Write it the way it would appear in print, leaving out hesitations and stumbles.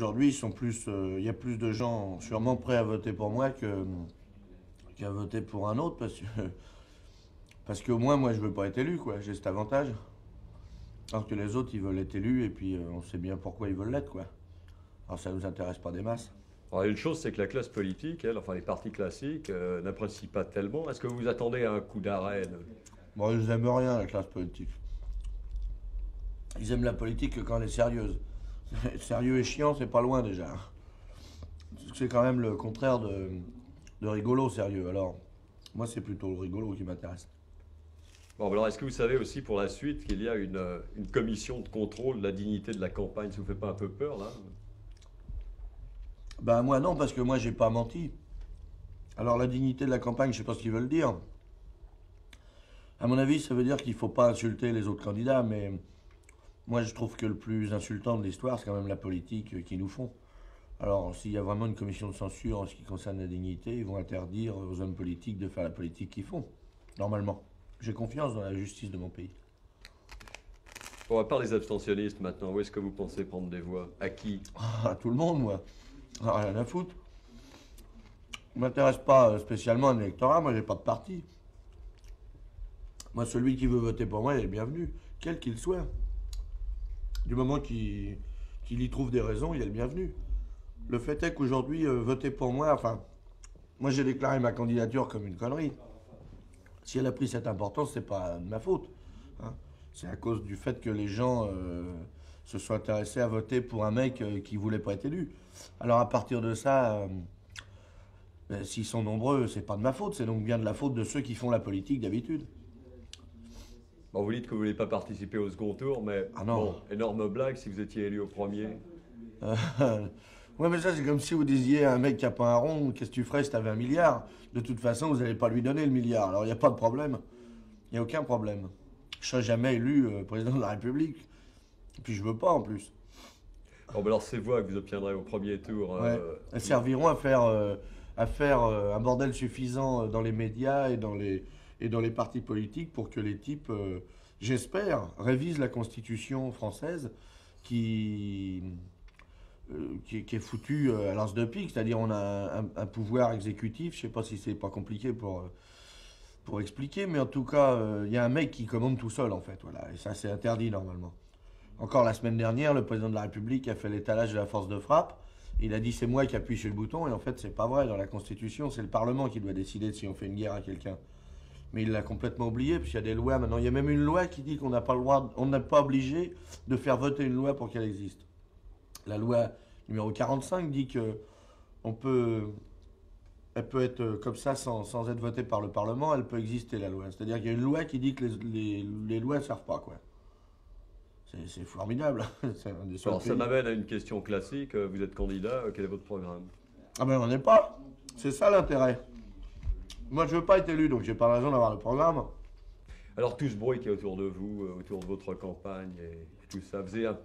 aujourd'hui, il y a plus de gens sûrement prêts à voter pour moi qu'à voter pour un autre, parce qu'au moins, moi, je veux pas être élu, quoi. J'ai cet avantage. Alors que les autres, ils veulent être élus, et puis on sait bien pourquoi ils veulent l'être, quoi. Alors ça nous intéresse pas des masses. Alors, une chose, c'est que la classe politique, elle, enfin les partis classiques, n'apprécient pas tellement. Est-ce que vous attendez à un coup d'arrêt Bon, ils aiment rien, la classe politique. Ils aiment la politique que quand elle est sérieuse. Sérieux et chiant, c'est pas loin déjà. C'est quand même le contraire de rigolo, sérieux. Alors, moi, c'est plutôt le rigolo qui m'intéresse. Bon, alors est-ce que vous savez aussi pour la suite qu'il y a une commission de contrôle de la dignité de la campagne? Ça vous fait pas un peu peur, là? Ben moi non, parce que moi j'ai pas menti. Alors la dignité de la campagne, je sais pas ce qu'ils veulent dire. À mon avis, ça veut dire qu'il faut pas insulter les autres candidats, mais moi je trouve que le plus insultant de l'histoire, c'est quand même la politique qu'ils nous font. Alors s'il y a vraiment une commission de censure en ce qui concerne la dignité, ils vont interdire aux hommes politiques de faire la politique qu'ils font, normalement. J'ai confiance dans la justice de mon pays. Bon, à part les abstentionnistes maintenant, où est-ce que vous pensez prendre des voix? À qui? À tout le monde, moi. Rien à foutre. Je m'intéresse pas spécialement à l'électorat, moi j'ai pas de parti. Moi, celui qui veut voter pour moi, il est bienvenu, quel qu'il soit. Du moment qu'il y trouve des raisons, il est le bienvenu. Le fait est qu'aujourd'hui, voter pour moi, enfin, moi j'ai déclaré ma candidature comme une connerie. Si elle a pris cette importance, c'est pas de ma faute, hein. C'est à cause du fait que les gens se sont intéressés à voter pour un mec qui voulait pas être élu. Alors à partir de ça, ben, s'ils sont nombreux, c'est pas de ma faute, c'est donc bien de la faute de ceux qui font la politique d'habitude. Bon, vous dites que vous voulez pas participer au second tour, mais Ah non. bon, énorme blague si vous étiez élu au premier. Euh, ouais, mais ça, c'est comme si vous disiez à un mec qui a pas un rond, qu'est-ce que tu ferais si t'avais un milliard? De toute façon, vous n'allez pas lui donner le milliard. Alors, il n'y a pas de problème. Il n'y a aucun problème. Je serai jamais élu président de la République. Et puis, je veux pas, en plus. Bon, ben alors ces voix que vous obtiendrez au premier tour, Ouais. Elles serviront à faire un bordel suffisant dans les médias et dans les partis politiques pour que les types, j'espère, révisent la Constitution française qui, qui est foutue à l'as de pique. C'est-à-dire, on a un pouvoir exécutif. Je sais pas si c'est pas compliqué pour expliquer, mais en tout cas, il y a un mec qui commande tout seul, en fait. Voilà. Et ça, c'est interdit normalement. Encore la semaine dernière, le président de la République a fait l'étalage de la force de frappe. Il a dit c'est moi qui appuie sur le bouton, et en fait, c'est pas vrai. Dans la Constitution, c'est le Parlement qui doit décider de si on fait une guerre à quelqu'un. Mais il l'a complètement oublié, puisqu'il y a des lois maintenant. Il y a même une loi qui dit qu'on n'a pas le droit, on n'est pas obligé de faire voter une loi pour qu'elle existe. La loi numéro 45 dit que on peut, elle peut être comme ça sans être votée par le Parlement, elle peut exister la loi. C'est-à-dire qu'il y a une loi qui dit que les lois ne servent pas, quoi. C'est formidable. C'est un des seuls alors ça pays. m'amène à une question classique. Vous êtes candidat, quel est votre programme? Ah ben on n'est pas. C'est ça l'intérêt. Moi je veux pas être élu, donc j'ai pas raison d'avoir le programme. Alors tout ce bruit qui est autour de vous, autour de votre campagne et tout ça, faisait un